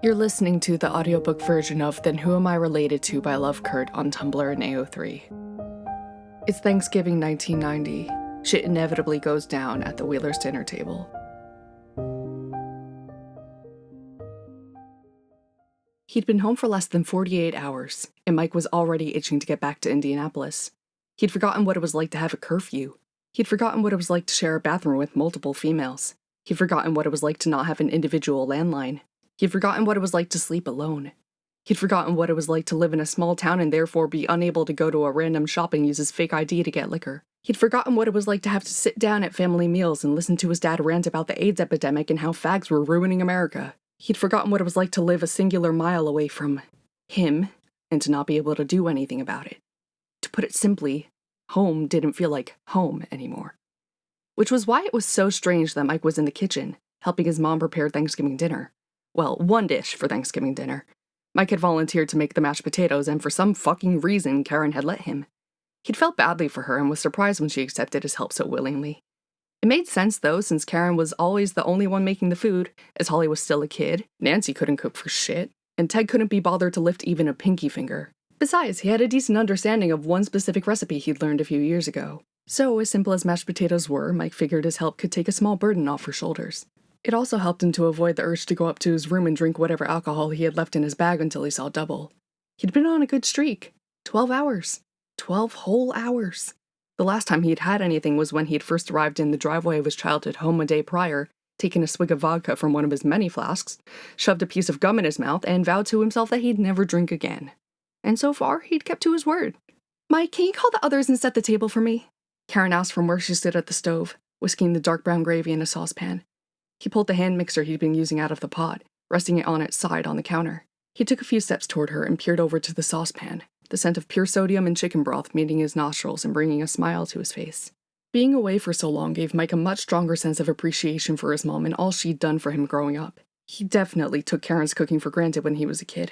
You're listening to the audiobook version of Then Who Am I Related To by Love Kurt on Tumblr and AO3. It's Thanksgiving 1990. Shit inevitably goes down at the Wheelers' dinner table. He'd been home for less than 48 hours, and Mike was already itching to get back to Indianapolis. He'd forgotten what it was like to have a curfew. He'd forgotten what it was like to share a bathroom with multiple females. He'd forgotten what it was like to not have an individual landline. He'd forgotten what it was like to sleep alone. He'd forgotten what it was like to live in a small town and therefore be unable to go to a random shop and use his fake ID to get liquor. He'd forgotten what it was like to have to sit down at family meals and listen to his dad rant about the AIDS epidemic and how fags were ruining America. He'd forgotten what it was like to live a singular mile away from him and to not be able to do anything about it. To put it simply, home didn't feel like home anymore. Which was why it was so strange that Mike was in the kitchen, helping his mom prepare Thanksgiving dinner. Well, one dish for Thanksgiving dinner. Mike had volunteered to make the mashed potatoes, and for some fucking reason, Karen had let him. He'd felt badly for her and was surprised when she accepted his help so willingly. It made sense, though, since Karen was always the only one making the food, as Holly was still a kid, Nancy couldn't cook for shit, and Ted couldn't be bothered to lift even a pinky finger. Besides, he had a decent understanding of one specific recipe he'd learned a few years ago. So, as simple as mashed potatoes were, Mike figured his help could take a small burden off her shoulders. It also helped him to avoid the urge to go up to his room and drink whatever alcohol he had left in his bag until he saw double. He'd been on a good streak. 12 hours. 12 whole hours. The last time he'd had anything was when he'd first arrived in the driveway of his childhood home a day prior, taken a swig of vodka from one of his many flasks, shoved a piece of gum in his mouth, and vowed to himself that he'd never drink again. And so far, he'd kept to his word. "Mike, can you call the others and set the table for me?" Karen asked from where she stood at the stove, whisking the dark brown gravy in a saucepan. He pulled the hand mixer he'd been using out of the pot, resting it on its side on the counter. He took a few steps toward her and peered over to the saucepan, the scent of pure sodium and chicken broth meeting his nostrils and bringing a smile to his face. Being away for so long gave Mike a much stronger sense of appreciation for his mom and all she'd done for him growing up. He definitely took Karen's cooking for granted when he was a kid.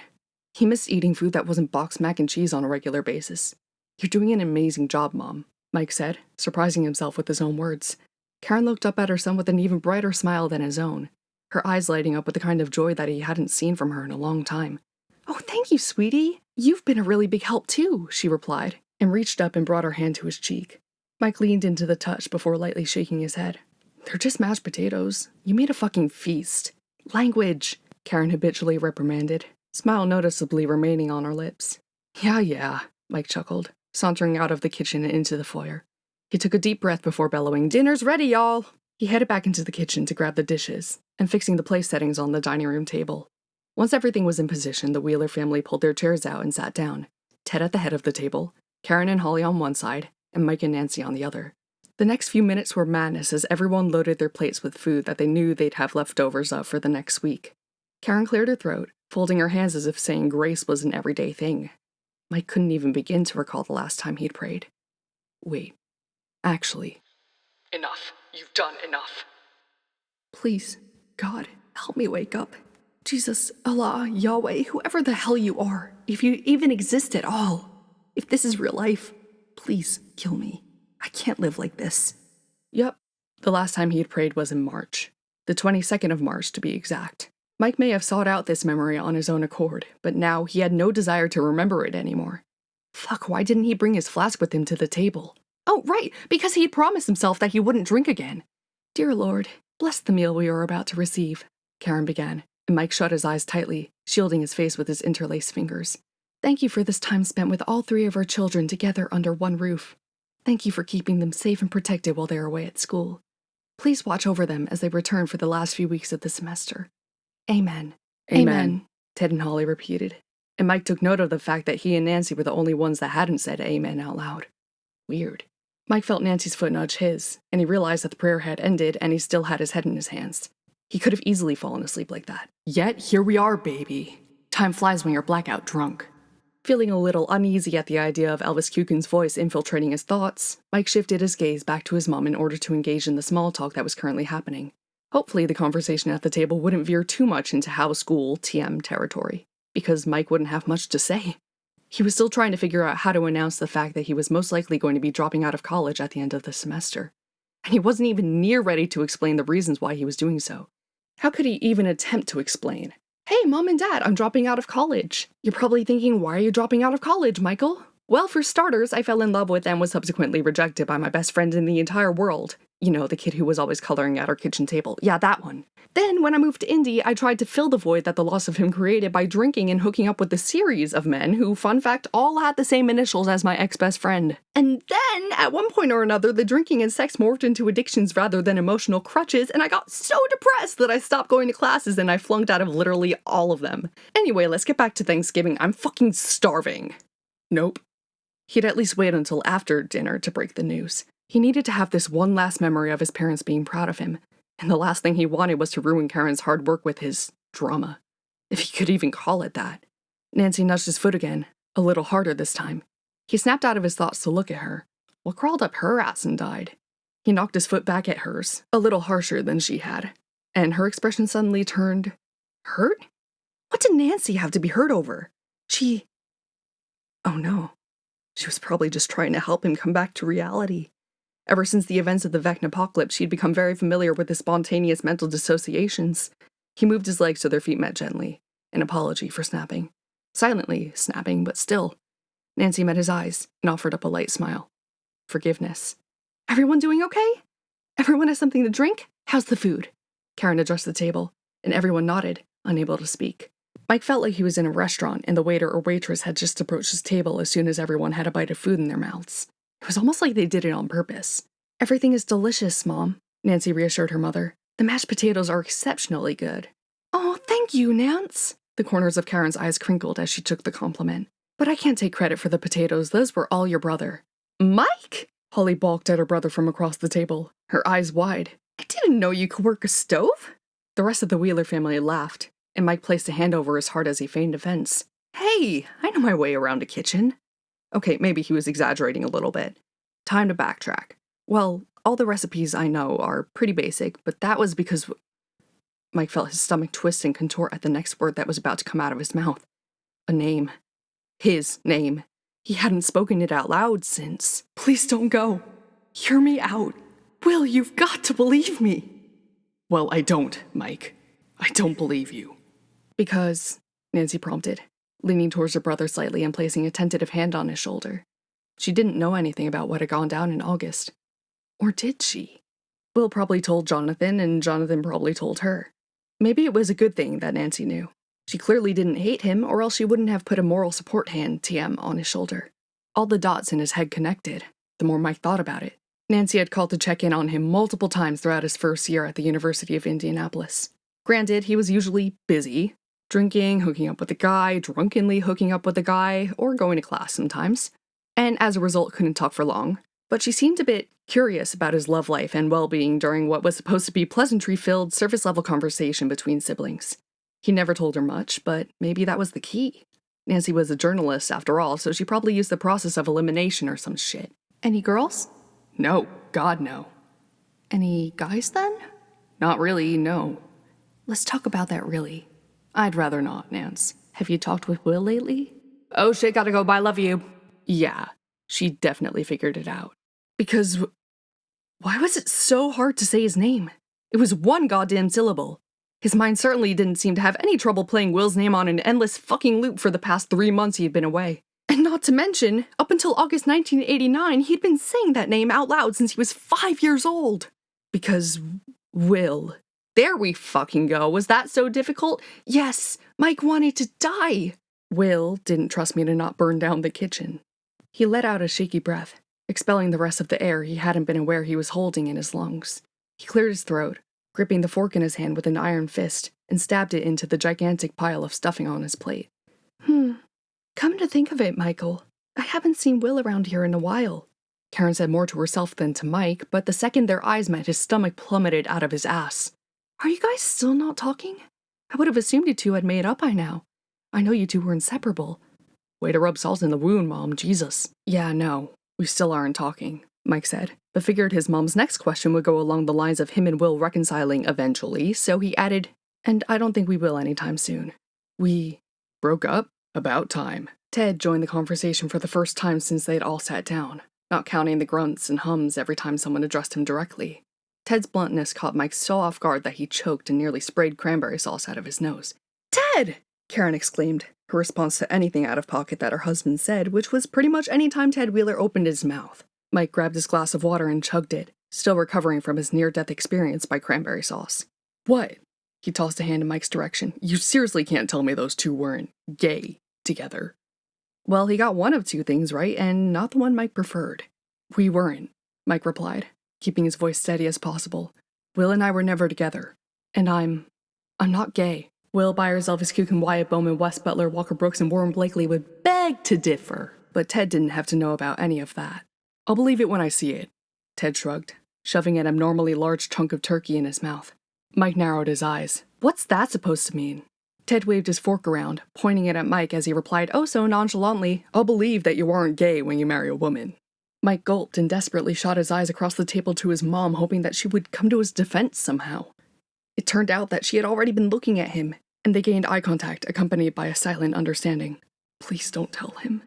He missed eating food that wasn't boxed mac and cheese on a regular basis. "You're doing an amazing job, Mom," Mike said, surprising himself with his own words. Karen looked up at her son with an even brighter smile than his own, her eyes lighting up with the kind of joy that he hadn't seen from her in a long time. "Oh, thank you, sweetie. You've been a really big help, too," she replied, and reached up and brought her hand to his cheek. Mike leaned into the touch before lightly shaking his head. "They're just mashed potatoes. You made a fucking feast." "Language," Karen habitually reprimanded, smile noticeably remaining on her lips. Yeah, Mike chuckled, sauntering out of the kitchen and into the foyer. He took a deep breath before bellowing, "Dinner's ready, y'all!" He headed back into the kitchen to grab the dishes, and fixing the place settings on the dining room table. Once everything was in position, the Wheeler family pulled their chairs out and sat down, Ted at the head of the table, Karen and Holly on one side, and Mike and Nancy on the other. The next few minutes were madness as everyone loaded their plates with food that they knew they'd have leftovers of for the next week. Karen cleared her throat, folding her hands as if saying grace was an everyday thing. Mike couldn't even begin to recall the last time he'd prayed. Wait. Actually. "Enough. You've done enough. Please, God, help me wake up. Jesus, Allah, Yahweh, whoever the hell you are, if you even exist at all. If this is real life, please kill me. I can't live like this." Yup. The last time he'd prayed was in March. The 22nd of March, to be exact. Mike may have sought out this memory on his own accord, but now he had no desire to remember it anymore. Fuck, why didn't he bring his flask with him to the table? Oh, right, because he'd promised himself that he wouldn't drink again. "Dear Lord, bless the meal we are about to receive," Karen began, and Mike shut his eyes tightly, shielding his face with his interlaced fingers. "Thank you for this time spent with all three of our children together under one roof. Thank you for keeping them safe and protected while they're away at school. Please watch over them as they return for the last few weeks of the semester. Amen." Amen, Ted and Holly repeated, and Mike took note of the fact that he and Nancy were the only ones that hadn't said amen out loud. Weird. Mike felt Nancy's foot nudge his, and he realized that the prayer had ended and he still had his head in his hands. He could have easily fallen asleep like that. Yet, here we are, baby. Time flies when you're blackout drunk. Feeling a little uneasy at the idea of Elvis Kukin's voice infiltrating his thoughts, Mike shifted his gaze back to his mom in order to engage in the small talk that was currently happening. Hopefully the conversation at the table wouldn't veer too much into how school TM territory, because Mike wouldn't have much to say. He was still trying to figure out how to announce the fact that he was most likely going to be dropping out of college at the end of the semester. And he wasn't even near ready to explain the reasons why he was doing so. How could he even attempt to explain? Hey, Mom and Dad, I'm dropping out of college. You're probably thinking, why are you dropping out of college, Michael? Well, for starters, I fell in love with and was subsequently rejected by my best friend in the entire world. You know, the kid who was always coloring at our kitchen table. Yeah, that one. Then, when I moved to Indy, I tried to fill the void that the loss of him created by drinking and hooking up with a series of men who, fun fact, all had the same initials as my ex-best friend. And then, at one point or another, the drinking and sex morphed into addictions rather than emotional crutches, and I got so depressed that I stopped going to classes and I flunked out of literally all of them. Anyway, let's get back to Thanksgiving. I'm fucking starving. Nope. He'd at least wait until after dinner to break the news. He needed to have this one last memory of his parents being proud of him, and the last thing he wanted was to ruin Karen's hard work with his drama. If he could even call it that. Nancy nudged his foot again, a little harder this time. He snapped out of his thoughts to look at her. What crawled up her ass and died? He knocked his foot back at hers, a little harsher than she had, and her expression suddenly turned hurt? What did Nancy have to be hurt over? Oh no. She was probably just trying to help him come back to reality. Ever since the events of the Vecnapocalypse, she'd become very familiar with his spontaneous mental dissociations. He moved his legs so their feet met gently, an apology for snapping. Silently snapping, but still. Nancy met his eyes and offered up a light smile. Forgiveness. Everyone doing okay? Everyone has something to drink? How's the food? Karen addressed the table, and everyone nodded, unable to speak. Mike felt like he was in a restaurant and the waiter or waitress had just approached his table as soon as everyone had a bite of food in their mouths. It was almost like they did it on purpose. Everything is delicious, Mom, Nancy reassured her mother. The mashed potatoes are exceptionally good. Oh, thank you, Nance. The corners of Karen's eyes crinkled as she took the compliment. But I can't take credit for the potatoes. Those were all your brother. Mike? Holly balked at her brother from across the table, her eyes wide. I didn't know you could work a stove. The rest of the Wheeler family laughed, and Mike placed a hand over his heart as he feigned offense. Hey, I know my way around a kitchen. Okay, maybe he was exaggerating a little bit. Time to backtrack. Well, all the recipes I know are pretty basic, but that was because... Mike felt his stomach twist and contort at the next word that was about to come out of his mouth. A name. His name. He hadn't spoken it out loud since. Please don't go. Hear me out. Will, you've got to believe me. Well, I don't, Mike. I don't believe you. Because, Nancy prompted, leaning towards her brother slightly and placing a tentative hand on his shoulder. She didn't know anything about what had gone down in August. Or did she? Will probably told Jonathan, and Jonathan probably told her. Maybe it was a good thing that Nancy knew. She clearly didn't hate him, or else she wouldn't have put a moral support hand, TM, on his shoulder. All the dots in his head connected, the more Mike thought about it. Nancy had called to check in on him multiple times throughout his first year at the University of Indianapolis. Granted, he was usually busy, drinking, hooking up with a guy, drunkenly hooking up with a guy, or going to class sometimes, and as a result couldn't talk for long. But she seemed a bit curious about his love life and well-being during what was supposed to be pleasantry-filled, surface-level conversation between siblings. He never told her much, but maybe that was the key. Nancy was a journalist, after all, so she probably used the process of elimination or some shit. Any girls? No, God no. Any guys then? Not really, no. Let's talk about that really. I'd rather not, Nance. Have you talked with Will lately? Oh shit, gotta go, bye, love you. Yeah, she definitely figured it out. Because... why was it so hard to say his name? It was one goddamn syllable. His mind certainly didn't seem to have any trouble playing Will's name on an endless fucking loop for the past 3 months he had been away. And not to mention, up until August 1989, he'd been saying that name out loud since he was 5 years old. Because Will. There we fucking go. Was that so difficult? Yes, Mike wanted to die. Will didn't trust me to not burn down the kitchen. He let out a shaky breath, expelling the rest of the air he hadn't been aware he was holding in his lungs. He cleared his throat, gripping the fork in his hand with an iron fist, and stabbed it into the gigantic pile of stuffing on his plate. Come to think of it, Michael, I haven't seen Will around here in a while. Karen said more to herself than to Mike, but the second their eyes met, his stomach plummeted out of his ass. Are you guys still not talking? I would have assumed you two had made up by now. I know you two were inseparable. Way to rub salt in the wound, Mom, Jesus. Yeah, no, we still aren't talking, Mike said, but figured his mom's next question would go along the lines of him and Will reconciling eventually, so he added, and I don't think we will anytime soon. We broke up? About time. Ted joined the conversation for the first time since they'd all sat down, not counting the grunts and hums every time someone addressed him directly. Ted's bluntness caught Mike so off guard that he choked and nearly sprayed cranberry sauce out of his nose. Ted! Karen exclaimed, her response to anything out of pocket that her husband said, which was pretty much any time Ted Wheeler opened his mouth. Mike grabbed his glass of water and chugged it, still recovering from his near-death experience by cranberry sauce. What? He tossed a hand in Mike's direction. You seriously can't tell me those two weren't gay together. Well, he got one of two things right, and not the one Mike preferred. We weren't, Mike replied, keeping his voice steady as possible. Will and I were never together. And I'm not gay. Will, Byers, Elvis Kuchen, Wyatt Bowman, Wes Butler, Walker Brooks, and Warren Blakely would beg to differ, but Ted didn't have to know about any of that. I'll believe it when I see it, Ted shrugged, shoving an abnormally large chunk of turkey in his mouth. Mike narrowed his eyes. What's that supposed to mean? Ted waved his fork around, pointing it at Mike as he replied oh so nonchalantly, I'll believe that you aren't gay when you marry a woman. Mike gulped and desperately shot his eyes across the table to his mom, hoping that she would come to his defense somehow. It turned out that she had already been looking at him, and they gained eye contact, accompanied by a silent understanding. Please don't tell him.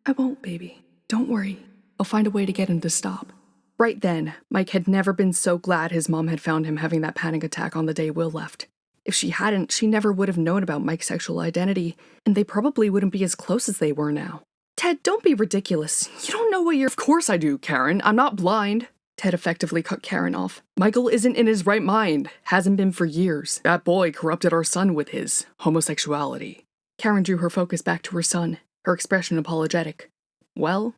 I won't, baby. Don't worry. I'll find a way to get him to stop. Right then, Mike had never been so glad his mom had found him having that panic attack on the day Will left. If she hadn't, she never would have known about Mike's sexual identity, and they probably wouldn't be as close as they were now. Ted, don't be ridiculous. You don't know what you're— Of course I do, Karen. I'm not blind. Ted effectively cut Karen off. Michael isn't in his right mind. Hasn't been for years. That boy corrupted our son with his homosexuality. Karen drew her focus back to her son, her expression apologetic. Well,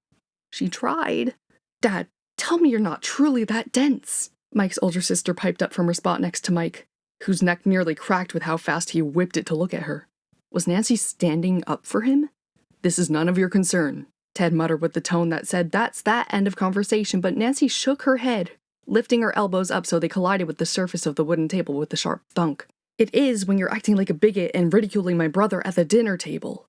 she tried. Dad, tell me you're not truly that dense. Mike's older sister piped up from her spot next to Mike, whose neck nearly cracked with how fast he whipped it to look at her. Was Nancy standing up for him? This is none of your concern, Ted muttered with the tone that said that's that end of conversation, but Nancy shook her head, lifting her elbows up so they collided with the surface of the wooden table with a sharp thunk. It is when you're acting like a bigot and ridiculing my brother at the dinner table.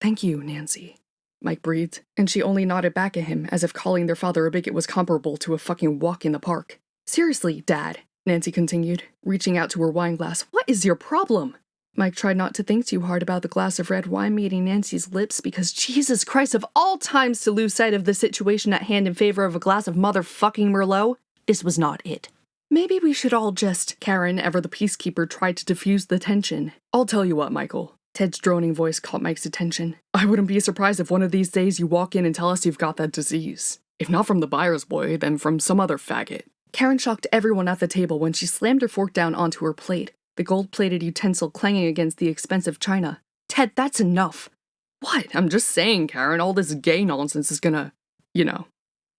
Thank you, Nancy, Mike breathed, and she only nodded back at him as if calling their father a bigot was comparable to a fucking walk in the park. Seriously, Dad, Nancy continued, reaching out to her wine glass. What is your problem? Mike tried not to think too hard about the glass of red wine meeting Nancy's lips because Jesus Christ, of all times to lose sight of the situation at hand in favor of a glass of motherfucking Merlot, this was not it. Maybe we should all just— Karen, ever the peacekeeper, tried to diffuse the tension. I'll tell you what, Michael. Ted's droning voice caught Mike's attention. I wouldn't be surprised if one of these days you walk in and tell us you've got that disease. If not from the Byers boy, then from some other faggot. Karen shocked everyone at the table when she slammed her fork down onto her plate, the gold-plated utensil clanging against the expensive china. Ted, that's enough. What? I'm just saying, Karen, all this gay nonsense is gonna,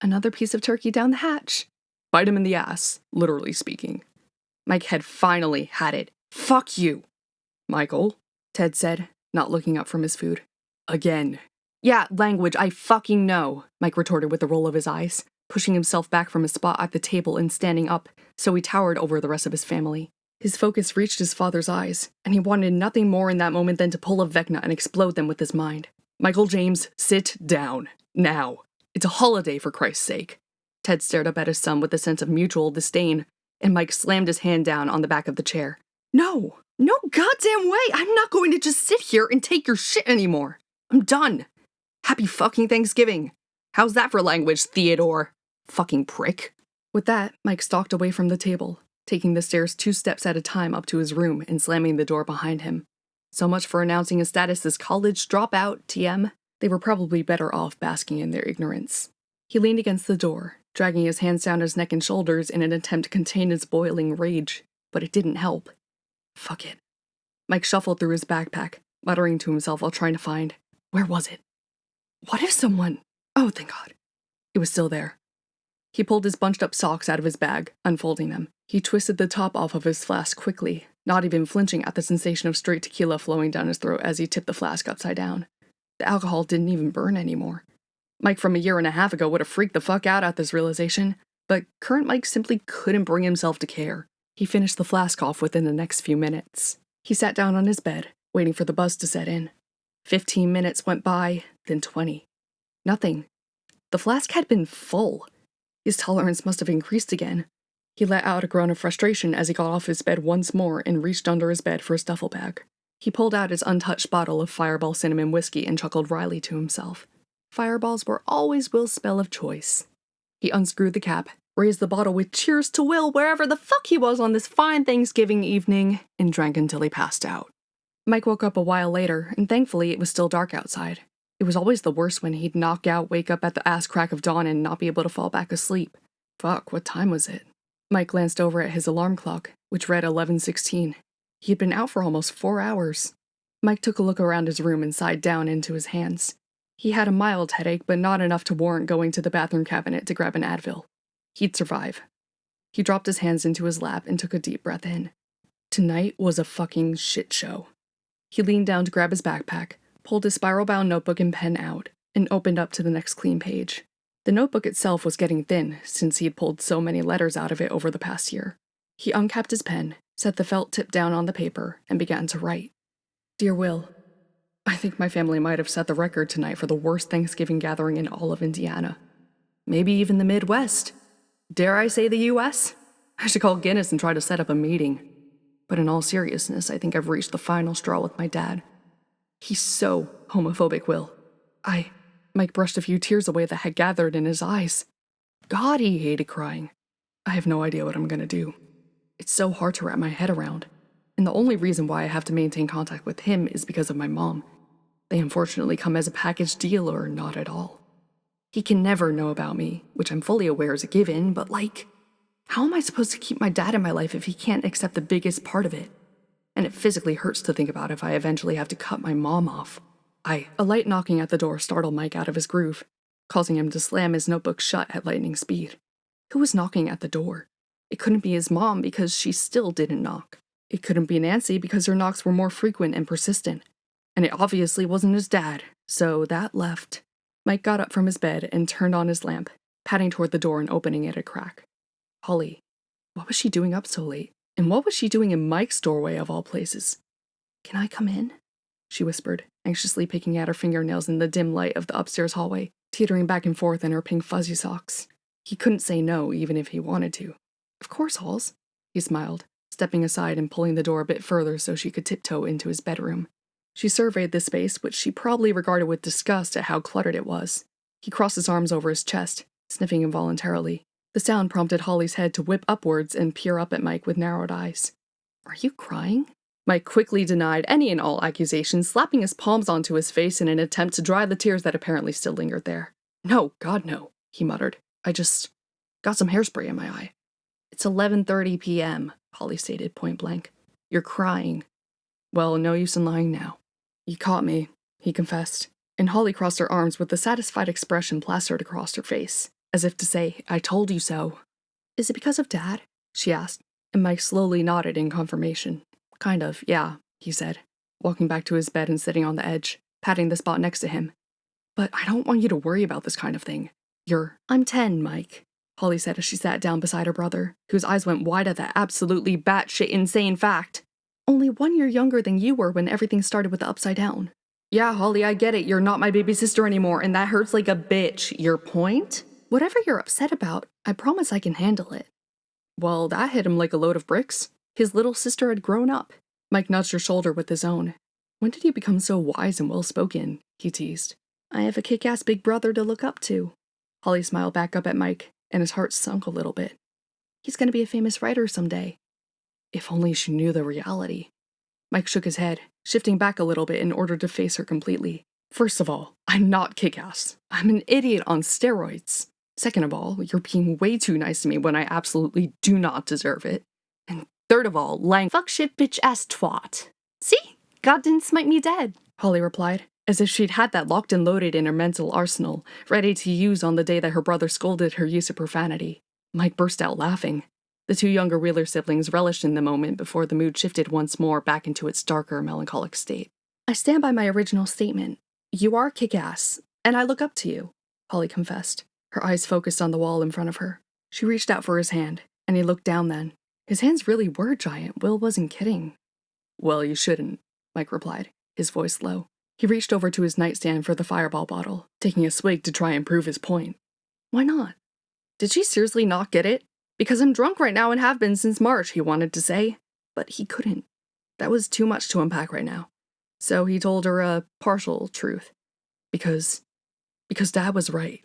Another piece of turkey down the hatch. Bite him in the ass, literally speaking. Mike had finally had it. Fuck you. Michael, Ted said, not looking up from his food. Again. Yeah, language, I fucking know, Mike retorted with a roll of his eyes, pushing himself back from his spot at the table and standing up, so he towered over the rest of his family. His focus reached his father's eyes, and he wanted nothing more in that moment than to pull a Vecna and explode them with his mind. Michael James, sit down. Now. It's a holiday, for Christ's sake. Ted stared up at his son with a sense of mutual disdain, and Mike slammed his hand down on the back of the chair. No goddamn way! I'm not going to just sit here and take your shit anymore. I'm done. Happy fucking Thanksgiving. How's that for language, Theodore? Fucking prick. With that, Mike stalked away from the table, taking the stairs 2 steps at a time up to his room and slamming the door behind him. So much for announcing his status as college dropout, TM. They were probably better off basking in their ignorance. He leaned against the door, dragging his hands down his neck and shoulders in an attempt to contain his boiling rage, but it didn't help. Fuck it. Mike shuffled through his backpack, muttering to himself while trying to find— where was it? What if someone— Oh, thank God. It was still there. He pulled his bunched-up socks out of his bag, unfolding them. He twisted the top off of his flask quickly, not even flinching at the sensation of straight tequila flowing down his throat as he tipped the flask upside down. The alcohol didn't even burn anymore. Mike from a year and a half ago would have freaked the fuck out at this realization, but current Mike simply couldn't bring himself to care. He finished the flask off within the next few minutes. He sat down on his bed, waiting for the buzz to set in. 15 minutes went by, then 20. Nothing. The flask had been full. His tolerance must have increased again. He let out a groan of frustration as he got off his bed once more and reached under his bed for his duffel bag. He pulled out his untouched bottle of Fireball cinnamon whiskey and chuckled wryly to himself. Fireballs were always Will's spell of choice. He unscrewed the cap, raised the bottle with cheers to Will wherever the fuck he was on this fine Thanksgiving evening, and drank until he passed out. Mike woke up a while later, and thankfully it was still dark outside. It was always the worst when he'd knock out, wake up at the ass crack of dawn, and not be able to fall back asleep. Fuck, what time was it? Mike glanced over at his alarm clock, which read 11:16. He had been out for almost 4 hours. Mike took a look around his room and sighed down into his hands. He had a mild headache, but not enough to warrant going to the bathroom cabinet to grab an Advil. He'd survive. He dropped his hands into his lap and took a deep breath in. Tonight was a fucking shit show. He leaned down to grab his backpack, pulled his spiral-bound notebook and pen out, and opened up to the next clean page. The notebook itself was getting thin, since he had pulled so many letters out of it over the past year. He uncapped his pen, set the felt tip down on the paper, and began to write. Dear Will, I think my family might have set the record tonight for the worst Thanksgiving gathering in all of Indiana. Maybe even the Midwest. Dare I say the U.S.? I should call Guinness and try to set up a meeting. But in all seriousness, I think I've reached the final straw with my dad. He's so homophobic, Will. Mike brushed a few tears away that had gathered in his eyes. God, he hated crying. I have no idea what I'm gonna do. It's so hard to wrap my head around. And the only reason why I have to maintain contact with him is because of my mom. They unfortunately come as a package deal or not at all. He can never know about me, which I'm fully aware is a given, but how am I supposed to keep my dad in my life if he can't accept the biggest part of it? And it physically hurts to think about if I eventually have to cut my mom off. A light knocking at the door startled Mike out of his groove, causing him to slam his notebook shut at lightning speed. Who was knocking at the door? It couldn't be his mom because she still didn't knock. It couldn't be Nancy because her knocks were more frequent and persistent. And it obviously wasn't his dad, so that left. Mike got up from his bed and turned on his lamp, padding toward the door and opening it a crack. Holly. What was she doing up so late? And what was she doing in Mike's doorway of all places? Can I come in? She whispered, anxiously picking at her fingernails in the dim light of the upstairs hallway, teetering back and forth in her pink fuzzy socks. He couldn't say no, even if he wanted to. Of course, Halls. He smiled, stepping aside and pulling the door a bit further so she could tiptoe into his bedroom. She surveyed the space, which she probably regarded with disgust at how cluttered it was. He crossed his arms over his chest, sniffing involuntarily. The sound prompted Holly's head to whip upwards and peer up at Mike with narrowed eyes. Are you crying? Mike quickly denied any and all accusations, slapping his palms onto his face in an attempt to dry the tears that apparently still lingered there. No, God no, he muttered. I just got some hairspray in my eye. It's 11:30 p.m., Holly stated point blank. You're crying. Well, no use in lying now. You caught me, he confessed, and Holly crossed her arms with a satisfied expression plastered across her face, as if to say, I told you so. Is it because of Dad? She asked, and Mike slowly nodded in confirmation. Kind of, yeah, he said, walking back to his bed and sitting on the edge, patting the spot next to him. But I don't want you to worry about this kind of thing. I'm 10, Mike, Holly said as she sat down beside her brother, whose eyes went wide at that absolutely batshit insane fact. Only 1 year younger than you were when everything started with the Upside Down. Yeah, Holly, I get it. You're not my baby sister anymore, and that hurts like a bitch. Your point? Whatever you're upset about, I promise I can handle it. Well, that hit him like a load of bricks. His little sister had grown up. Mike nudged her shoulder with his own. When did you become so wise and well-spoken? He teased. I have a kick-ass big brother to look up to. Holly smiled back up at Mike, and his heart sunk a little bit. He's going to be a famous writer someday. If only she knew the reality. Mike shook his head, shifting back a little bit in order to face her completely. First of all, I'm not kick-ass. I'm an idiot on steroids. Second of all, you're being way too nice to me when I absolutely do not deserve it. And third of all, fuck shit bitch ass twat. See? God didn't smite me dead, Holly replied, as if she'd had that locked and loaded in her mental arsenal, ready to use on the day that her brother scolded her use of profanity. Mike burst out laughing. The two younger Wheeler siblings relished in the moment before the mood shifted once more back into its darker, melancholic state. I stand by my original statement. You are kick-ass, and I look up to you, Holly confessed, her eyes focused on the wall in front of her. She reached out for his hand, and he looked down then. His hands really were giant. Will wasn't kidding. Well, you shouldn't, Mike replied, his voice low. He reached over to his nightstand for the fireball bottle, taking a swig to try and prove his point. Why not? Did she seriously not get it? Because I'm drunk right now and have been since March, he wanted to say. But he couldn't. That was too much to unpack right now. So he told her a partial truth. Because Dad was right.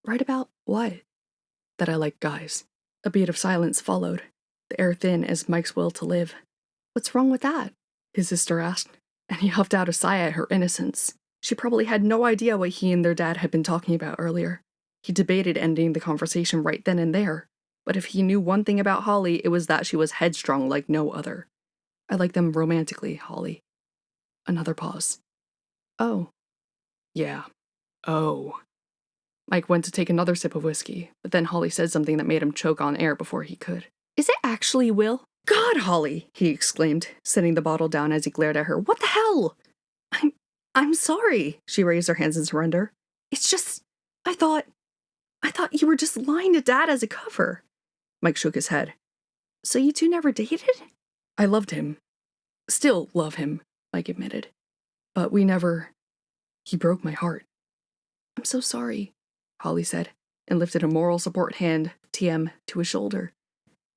Right about what? That I like guys. A beat of silence followed, the air thin as Mike's will to live. What's wrong with that? His sister asked, And he huffed out a sigh at her innocence. She probably had no idea what he and their dad had been talking about earlier. He debated ending the conversation right then and there, but if he knew one thing about Holly, it was that she was headstrong like no other. I like them romantically, Holly. Another pause. Oh. Yeah. Oh. Mike went to take another sip of whiskey, but then Holly said something that made him choke on air before he could. Is it actually Will? God, Holly, he exclaimed, setting the bottle down as he glared at her. What the hell? I'm sorry, she raised her hands in surrender. It's just, I thought you were just lying to Dad as a cover. Mike shook his head. So you two never dated? I loved him. Still love him, Mike admitted. But we never... He broke my heart. I'm so sorry, Holly said, and lifted a moral support hand, TM, to his shoulder.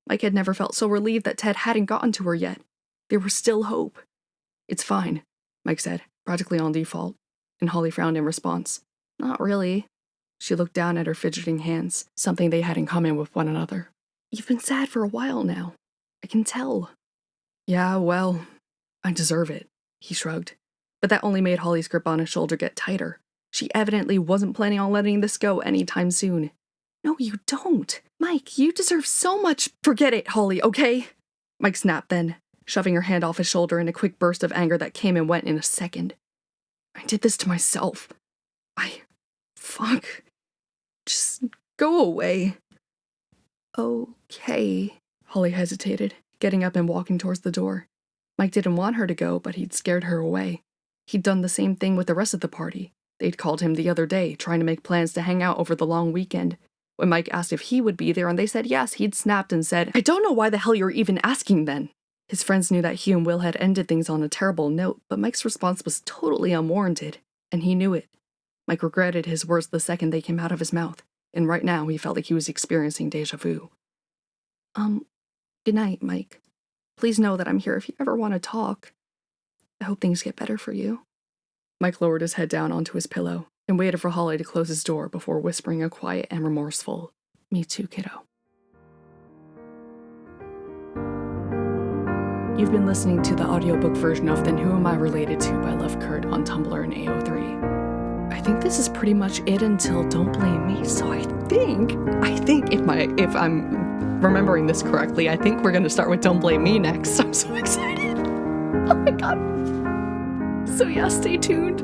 Mike had never felt so relieved that Ted hadn't gotten to her yet. There was still hope. It's fine, Mike said, practically on default, and Holly frowned in response. Not really. She looked down at her fidgeting hands, something they had in common with one another. You've been sad for a while now. I can tell. Yeah, well, I deserve it, he shrugged. But that only made Holly's grip on his shoulder get tighter. She evidently wasn't planning on letting this go anytime soon. No, you don't. Mike, you deserve so much. Forget it, Holly, okay? Mike snapped then, shoving her hand off his shoulder in a quick burst of anger that came and went in a second. I did this to myself. Fuck. Just go away. Okay. Holly hesitated, getting up and walking towards the door. Mike didn't want her to go, but he'd scared her away. He'd done the same thing with the rest of the party. They'd called him the other day, trying to make plans to hang out over the long weekend. When Mike asked if he would be there and they said yes, he'd snapped and said, I don't know why the hell you're even asking then. His friends knew that he and Will had ended things on a terrible note, but Mike's response was totally unwarranted, and he knew it. Mike regretted his words the second they came out of his mouth, and right now he felt like he was experiencing déjà vu. Good night, Mike. Please know that I'm here if you ever want to talk. I hope things get better for you. Mike lowered his head down onto his pillow and waited for Holly to close his door before whispering a quiet and remorseful, Me too, kiddo. You've been listening to the audiobook version of Then Who Am I Related To by Love Kurt on Tumblr and AO3. I think this is pretty much it until Don't Blame Me, so I think if I'm remembering this correctly, I think we're going to start with Don't Blame Me next. I'm so excited. Oh my god. So yeah, stay tuned.